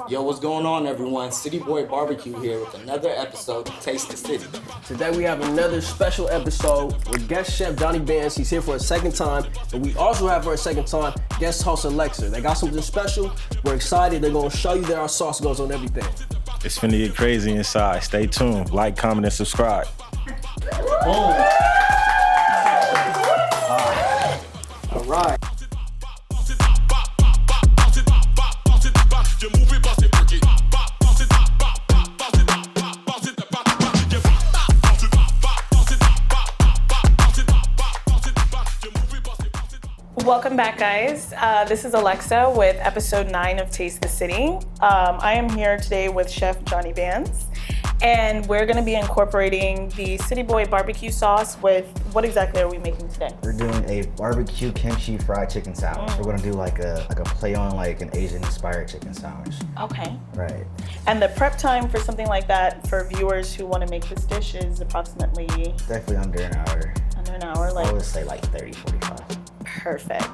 Yo, what's going on, everyone? CITYBOI Barbecue here with another episode of Taste the City. Today we have another special episode with guest chef Johhny Bands. He's here for a second time. And we also have for a second time guest host Alexa. They got something special. We're excited. They're going to show you that our sauce goes on everything. It's finna get crazy inside. Stay tuned. Like, comment, and subscribe. Boom. All right. Welcome back, guys. This is Alexa with episode 9 of Taste the City. I am here today with Chef Johhny Bands, and we're going to be incorporating the CITYBOI barbecue sauce with, what exactly are we making today? We're doing a barbecue kimchi fried chicken sandwich. We're going to do like a play on like an Asian inspired chicken sandwich. Okay. Right. And the prep time for something like that for viewers who want to make this dish is approximately? Definitely under an hour. Under an hour? I would say like 30, 45. Perfect.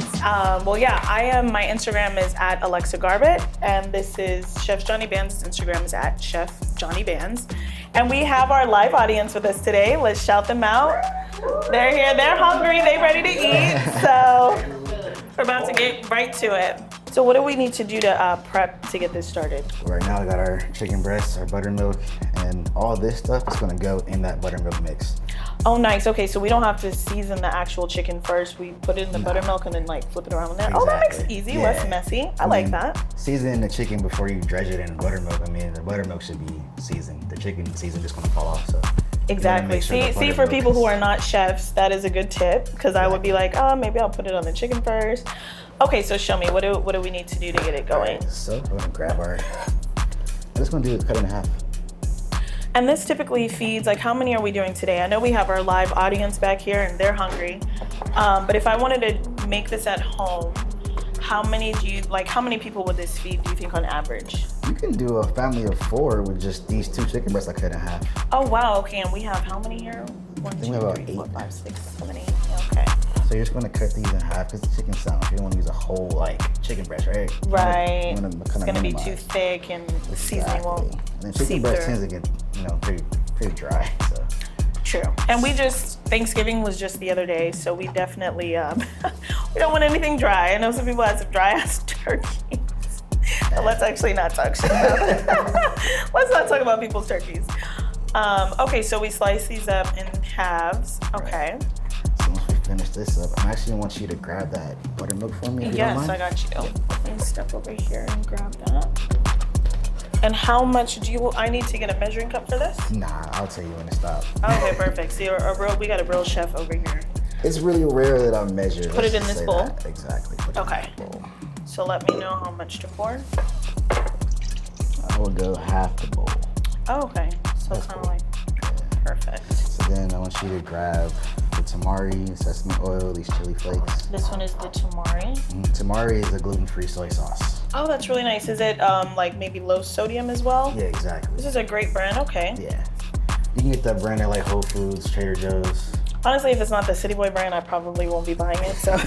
Well, yeah, my Instagram is at Alexa Garbutt, and this is Chef Johhny Bands' Instagram is at Chef Johhny Bands. And we have our live audience with us today. Let's shout them out. They're here, they're hungry, they're ready to eat. So we're about to get right to it. So what do we need to do to prep to get this started? Right now we got our chicken breasts, our buttermilk, and all this stuff is gonna go in that buttermilk mix. Oh, nice. Okay, so we don't have to season the actual chicken first. We put it in the buttermilk and then like flip it around in there. Exactly. Oh, that makes it easy, less messy. I like that. Season the chicken before you dredge it in buttermilk. I mean, the buttermilk should be seasoned. The chicken season just gonna fall off, so. Exactly. See, for people who are not chefs, that is a good tip, because I would be like, oh, maybe I'll put it on the chicken first. Okay, so show me, what do we need to do to get it going? Right, so we're gonna grab I'm just gonna do it cut it in half. And this typically feeds, like, how many are we doing today? I know we have our live audience back here and they're hungry. But if I wanted to make this at home, how many people would this feed, do you think, on average? You can do a family of 4 with just these 2 chicken breasts I cut in half. Oh, wow, okay, and we have how many here? 1, 2, 3, 4, 5, 6, 7, 8, okay. So you're just gonna cut these in half because it's chicken sandwich. You don't wanna use a whole like chicken breast, right? Right, it's gonna be too thick and the seasoning won't And then chicken breast tends to get, pretty dry, so. True. And Thanksgiving was just the other day, so we definitely, we don't want anything dry. I know some people have some dry ass turkeys. But let's actually not talk shit about that. Let's not talk about people's turkeys. Okay, so we slice these up in halves. Okay. Right. So once we finish this up, I actually want you to grab that buttermilk for me. Yes, I got you. Let me step over here and grab that. And how much I need to get a measuring cup for this? Nah, I'll tell you when to stop. Okay, perfect. See, we got a real chef over here. It's really rare that I measure. Put it in this bowl? Exactly. Okay. So let me know how much to pour. I will go half the bowl. Oh, okay. So kind of like, perfect. So then I want you to grab the tamari, sesame oil, these chili flakes. This one is the tamari. Tamari is a gluten-free soy sauce. Oh, that's really nice. Is it like maybe low sodium as well? Yeah, exactly. This is a great brand, okay. Yeah. You can get that brand at like Whole Foods, Trader Joe's. Honestly, if it's not the CITYBOI brand, I probably won't be buying it. So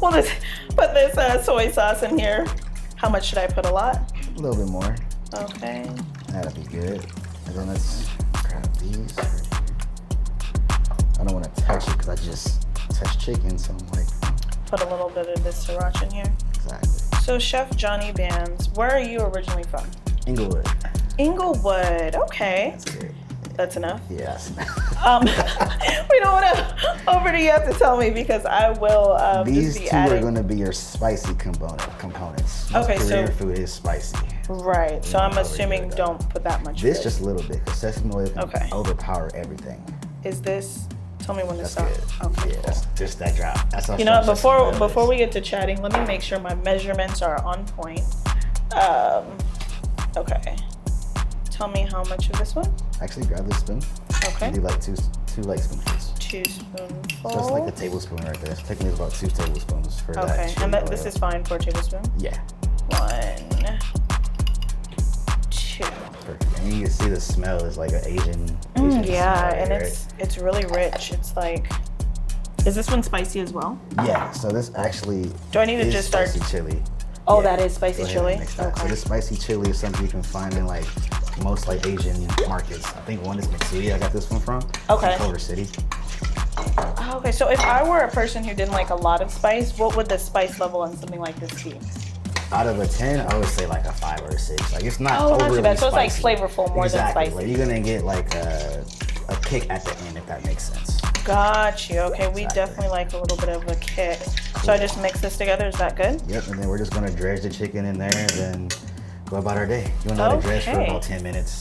we'll just put this soy sauce in here. How much should I put? A lot? A little bit more. Okay. That'll be good. And then let's grab these. I don't want to touch it because I just touched chicken, so I'm like. Put a little bit of this sriracha in here. Exactly. So Chef Johhny Bands, where are you originally from? Inglewood. Inglewood, okay. That's good. That's enough? Yeah, that's enough. We don't want to you have to tell me because I will These just be two adding. are going to be your spicy components. Okay, Korean food is spicy. Right, so I'm assuming don't put that much. This just a little bit because sesame oil can Okay. overpower everything. Is this? Tell me when to That's stop. good. Okay. Yeah, that's just that drop. That's how You know, strong sesame oil before is. we get to chatting, let me make sure my measurements are on point. Okay. Tell me how much of this one? Actually, grab this spoon. Okay. Do like two like spoonfuls. 2 spoonfuls. So it's like a tablespoon right there. It's technically about 2 tablespoons for that. Okay, and chili this oil. is fine for a tablespoon? Yeah. 1, 2. Perfect. And you can see the smell is like an Asian Yeah, smell, and right? it's really rich. It's like, is this one spicy as well? Yeah. So this actually. Do I need to is just start? spicy chili. Oh, Yeah. that is spicy Go ahead chili? and mix that. So Okay. this spicy chili is something you can find in like most like Asian markets. I think one is Mitsui. I got this one from. Okay. In Culver City. Okay, so if I were a person who didn't like a lot of spice, what would the spice level on something like this be? Out of a 10, I would say like a 5 or a 6. Like it's not Oh, not overly too bad. So it's like spicy. flavorful more than Exactly. spicy. Like you're gonna get like a kick at the end, if that makes sense. Got you. Okay, we Exactly. definitely like a little bit of a kick. So I just mix this together. Is that good? Yep, and then we're just gonna dredge the chicken in there and then go about our day. You wanna let it dredge for Okay. about 10 minutes.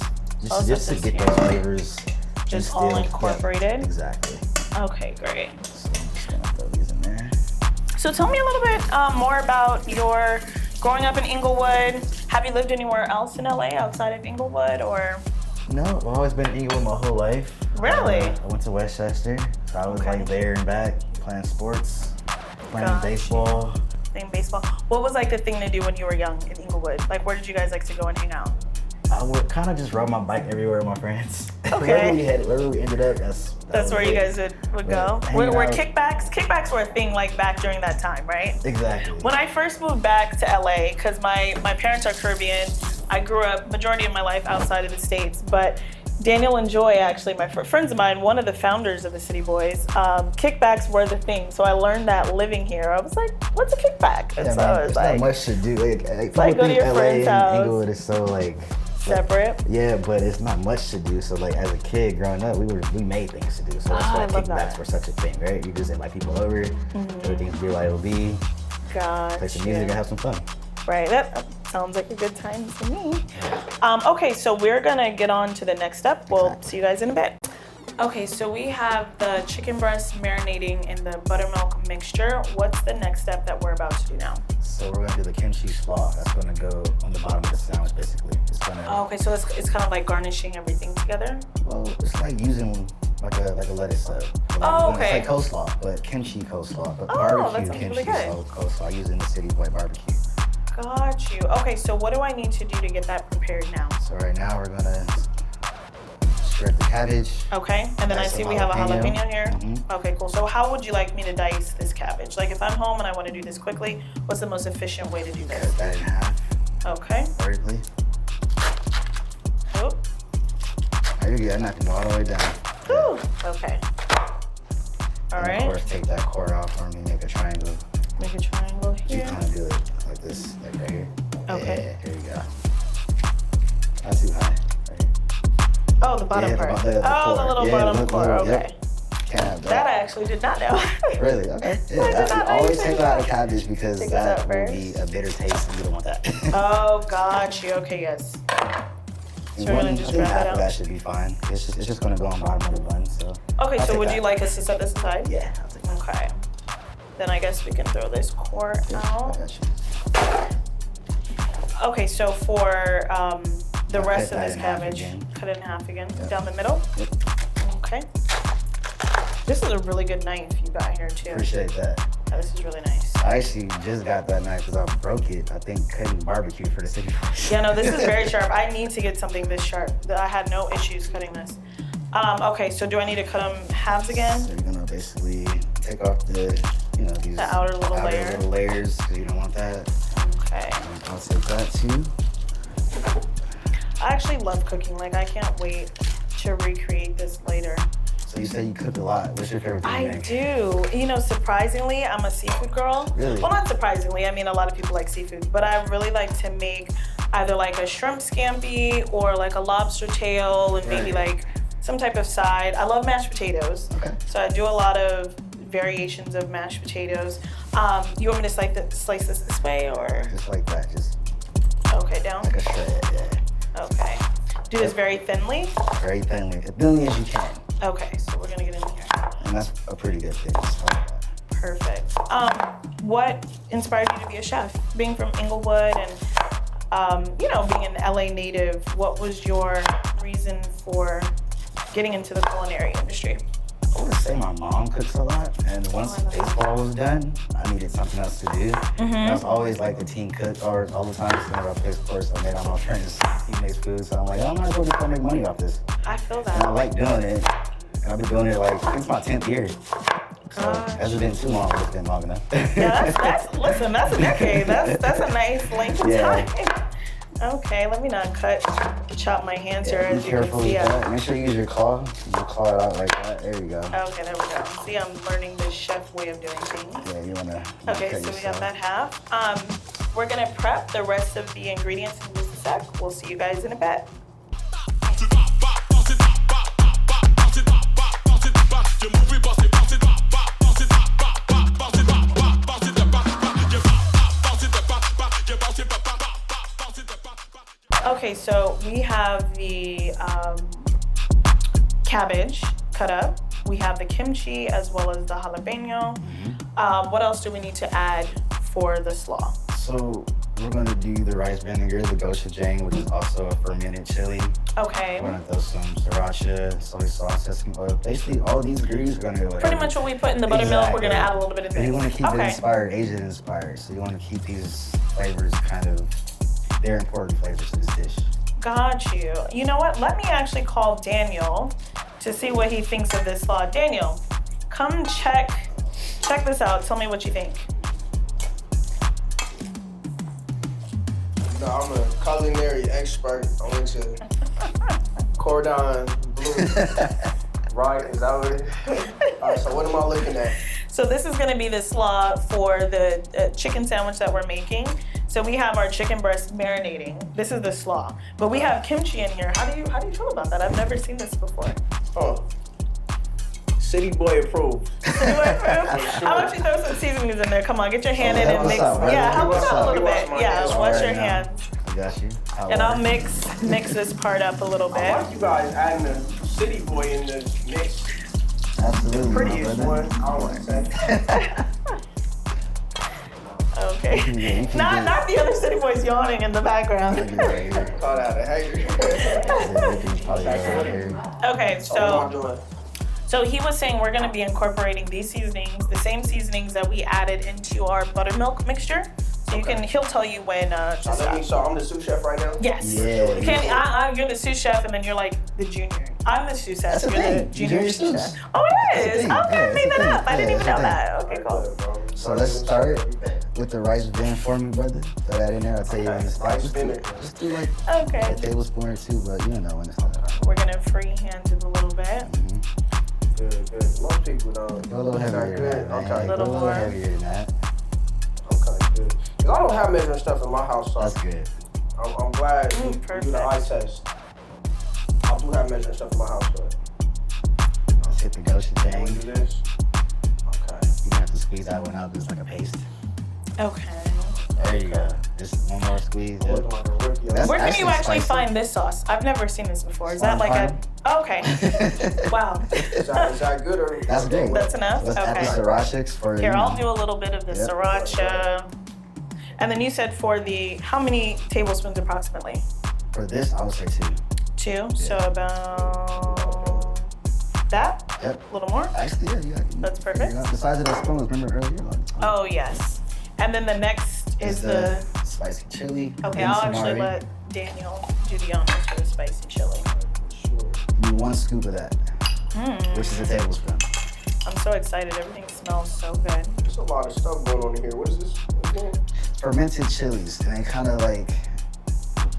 Oh, so Just to this get here. those flavors Just all instilled. incorporated? Yep, exactly. Okay, great. So I'm just gonna throw these in there. So tell me a little bit more about your growing up in Inglewood. Have you lived anywhere else in LA outside of Inglewood, or? No, I've always been in Inglewood my whole life. Really? I went to Westchester, so I was Okay. like there and back, playing sports, playing Gotcha. baseball. Playing baseball. What was like the thing to do when you were young in Inglewood? Like, where did you guys like to go and hang out? I would kind of just ride my bike everywhere with my friends. Okay. Wherever we ended up, That's where you guys would go? Hanging Were out. kickbacks were a thing like back during that time, right? Exactly. When I first moved back to LA, because my parents are Caribbean, I grew up majority of my life outside of the States, but Daniel and Joy, actually, my friends of mine, one of the founders of the City Boys, kickbacks were the thing. So I learned that living here. I was like, what's a kickback? And Yeah, so man, I was it's like, not much to do. Like like, people go to think your LA friend's and house. Inglewood is so like separate. yeah, but it's not much to do. So like as a kid growing up, we made things to do. So that's Ah, why I love kickbacks that. were such a thing, right? You just invite people over, everything's BYOB, play some music and have some fun. Right, that sounds like a good time to me. Okay, so we're gonna get on to the next step. We'll see you guys in a bit. Okay, so we have the chicken breast marinating in the buttermilk mixture. What's the next step that we're about to do now? So we're gonna do the kimchi slaw. That's gonna go on the bottom of the sandwich, basically. It's gonna. Oh, okay, so it's kind of like garnishing everything together. Well, it's like using like a lettuce sub. Oh, okay. It's like coleslaw, but kimchi coleslaw, but Oh, that barbecue sounds kimchi really good. coleslaw using the CITYBOI barbecue. Got you. Okay, so what do I need to do to get that prepared now? So right now we're gonna shred the cabbage. Okay, and then I Dice see some we have a jalapeno. jalapeno here. Mhm. Okay, cool. So how would you like me to dice this cabbage? Like if I'm home and I want to do this quickly, what's the most efficient way to do this? Cut that in half Okay. vertically. Oh. There you go. Knock it all the way down. Whew. Okay. All And right. of course, take that core off for me. Make a triangle. Make a triangle You here. kind of do it like this, like right here. Okay. Yeah, here you go. Not too high. Right here. Oh, the bottom Yeah, part. the The core. little Yeah, bottom look, core. look, Okay. yep. Can't have That that. I actually did not know. Really? Okay. I did Yeah, not know you always did take that. out the cabbage because Take this out that will first. be a bitter taste and you don't want that. Oh, got you. Okay, yes. So we're gonna I just think grab half that of out. that should be fine. It's just gonna go on bottom of the bun, so. Okay, I'll so take would that. you like us to set this aside? Yeah, I'll take that. Okay. Then I guess we can throw this core Yeah, I out. got you. Okay, so for the I'll rest cut of that this in half cabbage, again. cut it in half again, Yep. down the middle. Yep. Okay. This is a really good knife you got here too. Appreciate that. Yeah, this is really nice. I actually just got that knife because I broke it. I think cutting barbecue for the city. Yeah, no, this is very sharp. I need to get something this sharp. I had no issues cutting this. Okay, so do I need to cut them halves So again? you're gonna basically take off the, these The outer little layer. little layers because you don't want that. Okay. And I'll take that too. I actually love cooking. Like, I can't wait to recreate this later. So you say you cook a lot. What's your favorite thing to I make? do. You know, surprisingly, I'm a seafood girl. Really? Well, not surprisingly. I mean, a lot of people like seafood, but I really like to make either like a shrimp scampi or like a lobster tail and maybe Right. like some type of side. I love mashed potatoes. Okay. So I do a lot of variations of mashed potatoes. You want me to slice this way or? Just like that, just Okay, down? like a shred, yeah. Okay. Do this very thinly? Very thinly, as thinly as you can. Okay, so we're gonna get in here. And that's a pretty good thing. Just like that. Perfect. What inspired you to be a chef? Being from Inglewood and, being an LA native, what was your reason for getting into the culinary industry? I would say my mom cooks a lot, and once baseball was done, I needed something else to do. And I was always like the team cook or all the time. So whenever I play sports, I made all my friends teammates food. So I'm like, I might as well just go make money off this. I feel And I that. like doing it. And I've been doing it like, it's my 10th year. So it hasn't been too long, but it's been long enough. Yeah, that's a decade. That's a nice length of Yeah. time. Okay, let me not chop my hands here, Be as you can careful see. with that. Make sure you use your claw. You claw it out like that. There you go. Okay, there we go. See, I'm learning the chef way of doing things. Yeah, you wanna. Okay, cut so we yourself. got that half. We're gonna prep the rest of the ingredients in just a sec. We'll see you guys in a bit. Okay, so we have the cabbage cut up. We have the kimchi as well as the jalapeno. What else do we need to add for the slaw? So we're gonna do the rice vinegar, the gochujang, which is also a fermented chili. Okay. We're gonna throw some sriracha, soy sauce, sesame oil. Basically, all these ingredients are gonna go. Pretty much what we put in the buttermilk, we're gonna add a little bit of But this. you wanna keep it Okay. inspired, Asian inspired. So you wanna keep these flavors kind of, they're important flavors to this dish. Got you. You know what? Let me actually call Daniel to see what he thinks of this slaw. Daniel, come check this out. Tell me what you think. No, I'm a culinary expert. I went to Cordon Bleu. Right? Is that what it is? All right, so what am I looking at? So this is gonna be the slaw for the chicken sandwich that we're making. So we have our chicken breast marinating. This is the slaw, but we have kimchi in here. How do you feel about that? I've never seen this before. Oh. CITYBOI approved. How about you throw some seasonings in there? Come on, get your hand in and What's mix. up, brother? Yeah, help us What's out a up? little bit. Wash my Yeah, hands wash right your now. hands. I got you. And I'll mix this part up a little I bit. like you guys adding the CITYBOI in the mix. Absolutely. my Prettiest brother. one, I want to say. Okay. You can Not the other city boys yawning in the background. get right here. Caught out a hater. Yeah, you can probably go right here. Okay, So what am I so doing? he was saying we're gonna be incorporating these seasonings, the same seasonings that we added into our buttermilk mixture. So he'll tell you when just So I'm the sous chef right now? yes. Yeah. You can't, you're the sous chef and then you're like the junior. I'm the sous chef. That's the You're the thing. junior Junior sous sous. chef. Oh, it That's the is. thing. Okay, Yeah, I it's made the that up. thing. I didn't Yeah, even it's know the that. Okay, cool. So let's start with the rice vin for me, brother. Throw that in there. I'll tell you when it's Rice just vinegar. Just do like Okay. a tablespoon or two, but you know when it's done. We're gonna freehand it a little bit. Good, good. Most people don't. Go a little heavier than Good. that, man. Okay. Go a Little little more. heavier than that. Okay, good. 'Cause I don't have measuring stuff in my house, so That's good. I'm glad you do perfect. the eye test. I do have measuring stuff in my house, but Let's hit the when we gochujang. do this, okay. You gonna have to squeeze that one out just like a paste. Okay. There you go. Just one more squeeze. I'm Yep. looking like a rookie. That's Where can you actually spicy. find this sauce? I've never seen this before. Is that On like Farm. a? Okay. Wow. Is that good or? That's great. That's enough? Let's add the Okay. sriracha for Here, you I'll know. do a little bit of the Yep. sriracha. And then you said for how many tablespoons approximately? For this, I would say two. 2. So about that? Yep. A little more? Actually, yeah, you got That's perfect. The size of that spoon was, remember earlier? Like, Oh, yes. And then the next is the. spicy chili. Okay, then I'll some actually Mari. let Daniel do the honors for the spicy chili. Do 1 scoop of that, which is a tablespoon. I'm so excited. Everything smells so good. There's a lot of stuff going on in here. What is this again? Fermented chilies, and they kind of like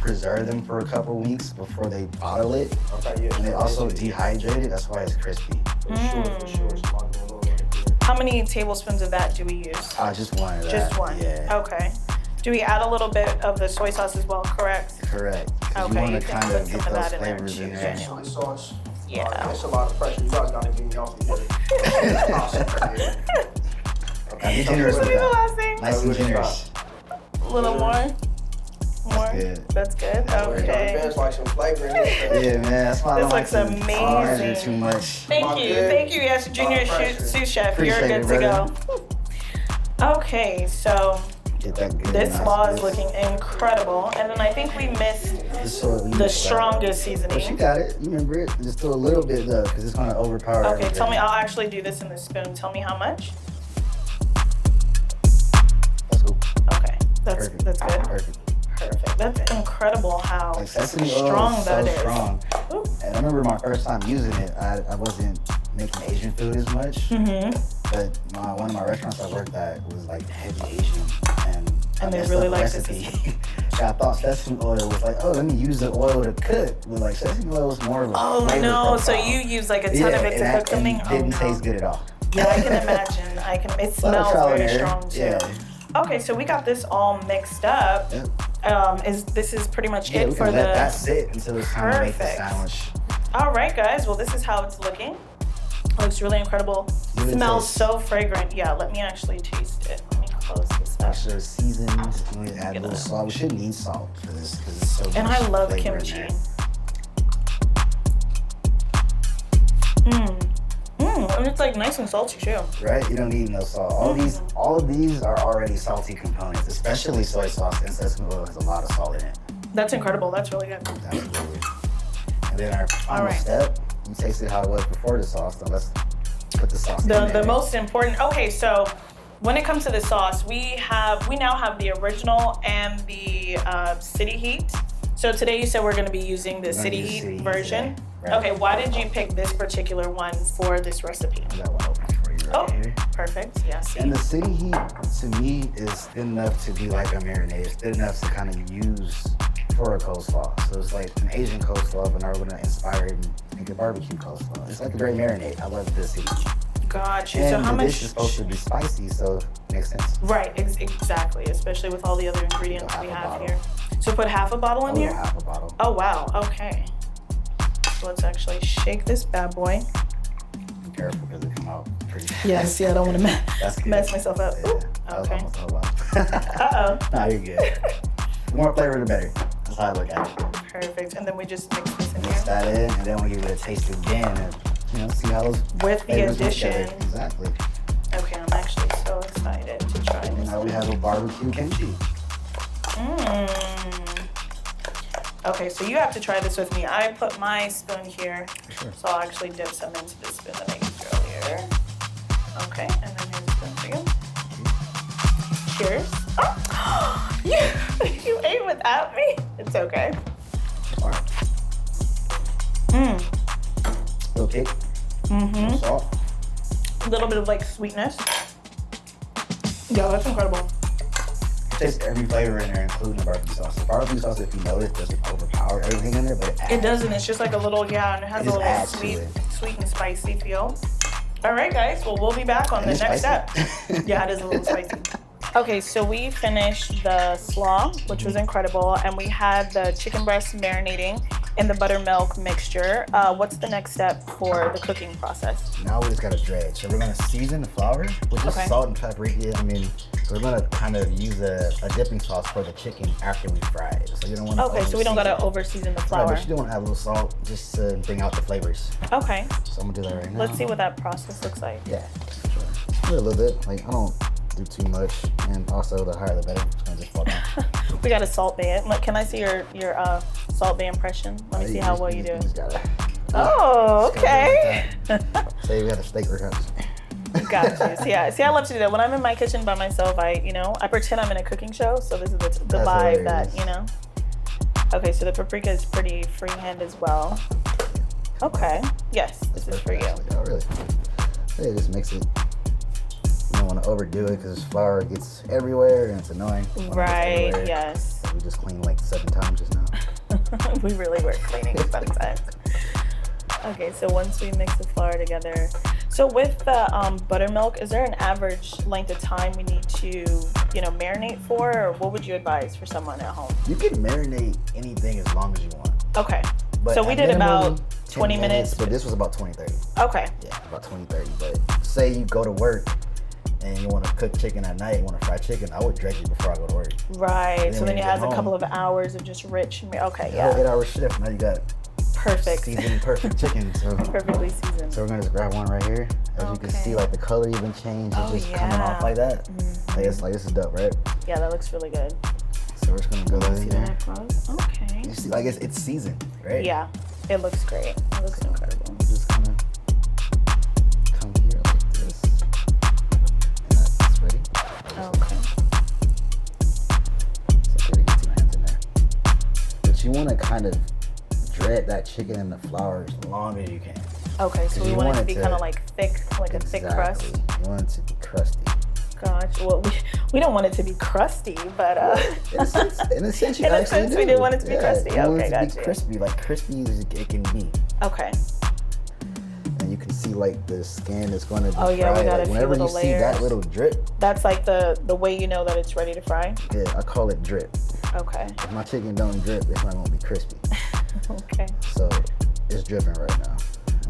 preserve them for a couple weeks before they bottle it. Okay, yeah. And they also dehydrate it. That's why it's crispy. For sure, for sure. There's a lot going on right here. How many tablespoons of that do we use? Just one of that. Just one. Yeah. Okay. Do we add a little bit of the soy sauce as well, correct? Correct. 'Cause Okay, you want you to can kind put of some get of those that in there flavors too, in there. Daniel. Soy sauce. Yeah. That's a lot of pressure. You guys gotta get me off of here. Be generous What with is the that. last thing? Nice and generous. A little more? More? good. That's good. Johhny Okay. Bands like some flavor in here. Yeah, man. That's why I don't This like looks to measure amazing. too much. Thank you. good. Thank you. Yes, junior pressure. sous chef. Appreciate You're it, good to brother. go. Okay, so Get that good. this nice slaw is mix. looking incredible. And then I think we missed This is what we the use, strongest But you seasoning. got it. You remember it. Just do a little bit though, because it's gonna overpower. Okay, everything. tell me. I'll actually do this in the spoon. Tell me how much. Let's go. Okay, that's Perfect. good. Perfect. Perfect. That's incredible how Like sesame oil strong is that so is. strong. Ooh. And I remember my first time using it. I wasn't making Asian food as much. Mm-hmm. But one of my restaurants I worked at was like heavy Asian, and they messed really up the like recipe. I thought sesame oil was like, oh, let me use the oil to cook, but like sesame oil was more of a flavor no, profile. so you use like a ton of it to cook something? And didn't taste good at all. Yeah, I can imagine. It smells very strong too. Yeah. Okay, so we got this all mixed up. Yep. This is pretty much Yeah, it we for can the. let that sit until it's time to make the Perfect. sandwich. All right, guys. Well, this is how it's looking. It looks really incredible. Really Smells taste. so fragrant. Yeah, let me actually taste it. Let me close this up. Extra seasons. We add a little salt. We shouldn't need salt for this because it's so much And I love flavor in kimchi. there. And it's like nice and salty too. Right? You don't need no salt. All of these are already salty components, especially soy sauce and sesame oil has a lot of salt in it. That's incredible. That's really good. Absolutely. And then our final right. step, you tasted how it was before the sauce, so let's put the sauce in there. The most important. Okay, so when it comes to the sauce, we now have the original and the City Heat. So today you said we're going to be using the City use Heat City Heat version. today, right. Okay, why did you pick this particular one for this recipe? I got one open for you right here. Perfect. Yeah, see. And the City Heat, to me, is good enough to be like a marinade. It's good enough to kind of use for a coleslaw. So it's like an Asian coleslaw, but now we're gonna inspire it and make a barbecue coleslaw. It's like a great marinade. I love this City Heat. Gotcha. And So how the much? dish is supposed to be spicy, so it makes sense. Right, exactly. Especially with all the other ingredients Half we a have bottle. here. So put half a bottle in Oh, here? yeah, half a bottle. Oh, wow. Okay. So let's actually shake this bad boy. Be careful because it come out pretty fast. Yes, yeah, I don't want to That's good. mess myself up. Yeah, Ooh, that was okay. almost all about. Uh-oh. Nah, you're good. The more flavor, the better. That's how I look at it. Perfect. And then we just mix this in Mix here. that in, and then we'll give it a taste again, and see how those With the flavors mix together. addition. Exactly. Okay, I'm actually so excited to try And this. now we have a barbecue kimchi. Okay, so you have to try this with me. I put my spoon here, Sure. so I'll actually dip some into the spoon that I used earlier. Okay, and then here's a spoon for you. Cheers. Oh, you ate without me? It's okay. All right. Little kick. Mm-hmm. Salt. A little bit of like sweetness. Yeah, that's incredible. Taste every flavor in there, including the barbecue sauce. The barbecue sauce, if you know it, doesn't overpower everything in there, but it adds. It doesn't. It's just like a little, yeah, and it has It a just little adds to sweet, it. sweet and spicy feel. All right, guys. Well, we'll be back on And the it's next spicy. step. Yeah, it is a little spicy. Okay, so we finished the slaw, which was incredible, and we had the chicken breast marinating in the buttermilk mixture. What's the next step for the cooking process? Now we just gotta dredge. So we're gonna season the flour with just Okay. salt and paprika. I mean, we're gonna kind of use a dipping sauce for the chicken after we fry it. So you don't want to. Okay, so we don't gotta over-season the Right, flour. but you do want to add a little salt just to bring out the flavors. Okay, So I'm gonna do that right now. let's see what that process looks like. Yeah, sure. Do a little bit. Like I don't do too much, and also the higher the better. It's gonna just fall down. We got a salt bay. Like, can I see your salt bay impression? Let me see how well you do. Just gotta. Oh, just gotta okay. do it like that. Say we had a steak rehearsal. Gotcha. See, I love to do that. When I'm in my kitchen by myself, I pretend I'm in a cooking show. So this is the That's vibe that, hilarious. Okay, so the paprika is pretty freehand as well. Okay. Yes, this is for you. Oh, really? Yeah, just mix it. You don't want to overdo it because flour gets everywhere and it's annoying. when it gets Right, everywhere. yes. We just cleaned like 7 times just now. We really were cleaning sometimes. Okay, so once we mix the flour together. So with the buttermilk, is there an average length of time we need to, marinate for? Or what would you advise for someone at home? You can marinate anything as long as you want. Okay. But So we at did minimum, about 10 20 minutes. But this was about 20-30. Okay. Yeah, about 20-30. But say you go to work and you want to cook chicken at night, you want to fry chicken, I would dredge it before I go to work. Right. So when then you it get has a home- couple of hours of just rich. Okay, The whole yeah. 8-hour shift, now you got Perfect. seasoned perfect chicken. So Perfectly seasoned. So we're gonna just grab one right here. As you can Okay. see, like the color even changed. It's Oh, just coming off yeah. like that. Like this is dope, right? Yeah, that looks really good. So we're just gonna go in See there. that close? Okay. You see, like it's seasoned, right? Yeah, it looks great. It looks incredible. You just kind of come here like this, and that's ready. Okay. So good, get your hands in there. But you want to kind of dredge that chicken in the flour as long as you can. Okay, so we want it to be kind of like thick, like a thick crust. You want it to be crusty. Gotcha. Well, we don't want it to be crusty, but in a sense, you in a actually sense, do. we do want it to be crusty. You want Okay, it to gotcha. be crispy, like crispy as it can be. Okay. And you can see like the skin is going to be Oh yeah, fried. we got a Like, few whenever little you layers. see that little drip, That's like the way you know that it's ready to fry. yeah, I call it drip. Okay. If my chicken don't drip, it's not gonna be crispy. Okay. So it's dripping right now.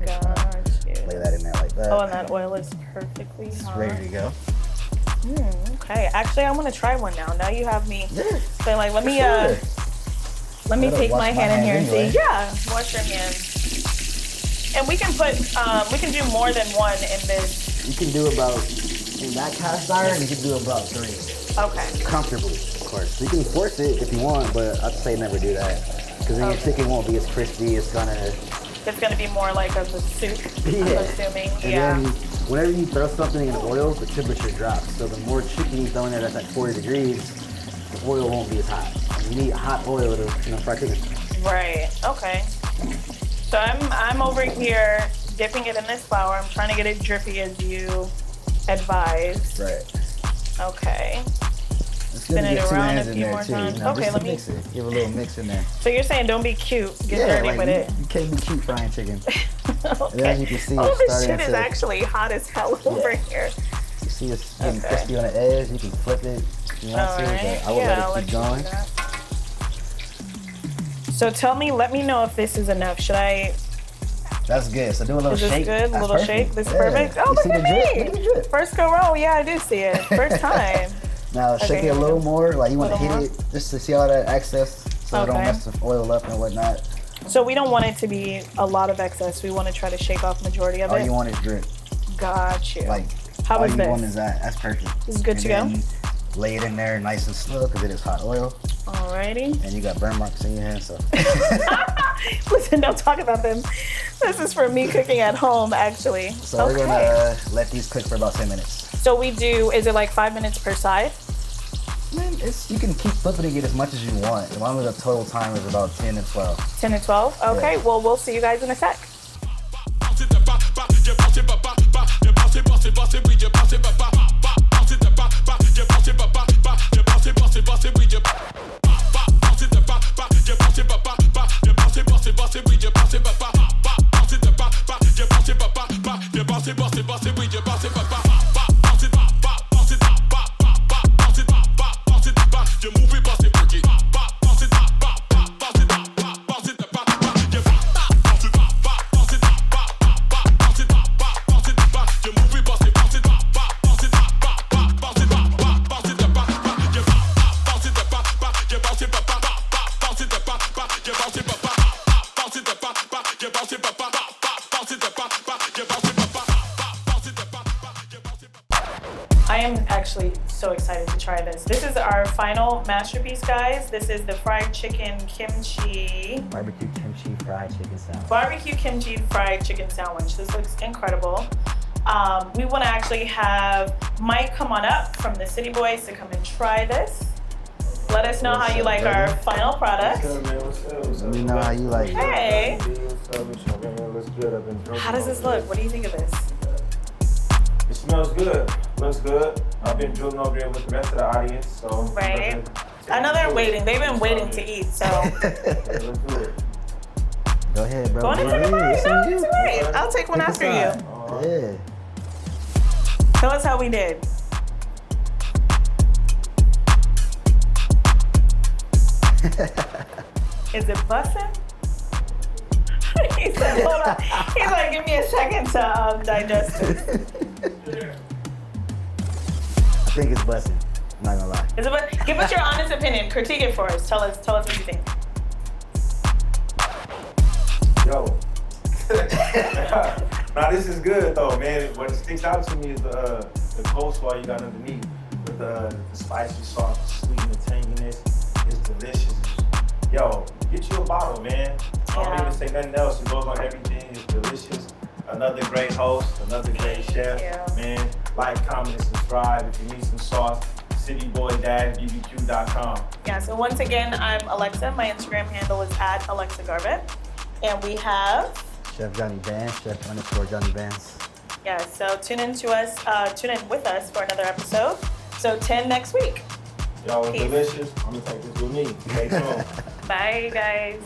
Gotcha. Lay that in there like that. Oh, and that oil is perfectly It's hot. ready to go. Okay. Actually, I want to try one now. Now you have me. Yeah. So like, let me Sure. let me Gotta take wash my my hand in here and hands see. anyway. Yeah, wash your hands. And we can put we can do more than one in this. You can do about, in that cast iron, you can do about 3. Okay. Comfortably, of course. You can force it if you want, but I'd say never do that. Because then your chicken won't be as crispy. It's gonna be more like of a soup. I'm assuming. And then whenever you throw something in oil, the temperature drops. So the more chicken you throw in there that's at 40 degrees, the oil won't be as hot. And you need hot oil to fry chicken. Right. Okay. So I'm over here dipping it in this flour. I'm trying to get it drippy as you advised. Right. Okay. It's good Spin to it get 2 around hands a in few there more too. times. Just Okay, to let me- mix it. Give a little mix in there. So you're saying don't be cute, get dirty like with it. you can't be cute frying chicken. Okay. And as you can see, Oh, it's this starting shit is to. actually hot as hell over here. You see it's getting Okay. crispy on the edge. You can flip it if you want All to, right. but I will Yeah, let I'll it keep you do going. that. So let me know if this is enough. Should I? That's good. So do a little Is this shake. good? A That's little perfect. shake. This is Yeah. perfect. Oh, You look see at the drip? me! Look at the drip. First go round. Yeah, I do see it. First time. Now shake Okay, it a little more. Like you want to little hit it just to see all that excess, so it don't Okay. mess the oil up and whatnot. So we don't want it to be a lot of excess. We want to try to shake off majority of All it. you want is drip. Got you. Like How all is you this? want is that. That's perfect. This is good And to go? then lay it in there nice and slow because it is hot oil, Alrighty. and you got burn marks in your hand. So Listen, don't talk about them. This is for me cooking at home, actually. so we're gonna let these cook for about 10 minutes. So we do. Is it like 5 minutes per side? Man, you can keep flipping it as much as you want, as long as the total time is about 10 to 12. 10 to 12? Okay. Yeah. Well, we'll see you guys in a sec. I am actually so excited to try this. This is our final masterpiece, guys. This is the fried chicken kimchi. Barbecue kimchi fried chicken sandwich. Barbecue kimchi fried chicken sandwich. This looks incredible. We want to actually have Mike come on up from the City Boys to come and try this. Let us know how you like our final product. Let me know how you like it. Hey, how does this look? What do you think of this? It smells good. Looks good. I've been drilling over here with the rest of the audience, so. Right. I know they're waiting. They've been waiting to eat, so. Let's do it. Go ahead, bro. Go on and take a bite. It's No, on it's you. all right. I'll take one Pick a after side. you. Yeah. Tell us how we did. Is it bussin'? He said, hold on. He's like, give me a second to digest this. I think it's busting. I'm not gonna lie. Is it give us your honest opinion. Critique it for us. Tell us what you think. Yo. Now this is good though, man. What sticks out to me is the coleslaw you got underneath with the spicy sauce, the sweet and the tanginess. It's delicious. Yo, get you a bottle, man. I don't Yeah. even say nothing else. It goes on everything. It's delicious. Another great host, another great chef, you. man. Like, comment, and subscribe. If you need some sauce, CITYBOI-BBQ.com. Yeah, so once again, I'm Alexa. My Instagram handle is @Alexa Garbutt. And we have Chef Johhny Bands, Chef_Johhny Bands. Yeah, so tune in with us for another episode. So 10 next week. Y'all was Peace. delicious. I'm gonna take this with me. Stay tuned. Bye, guys.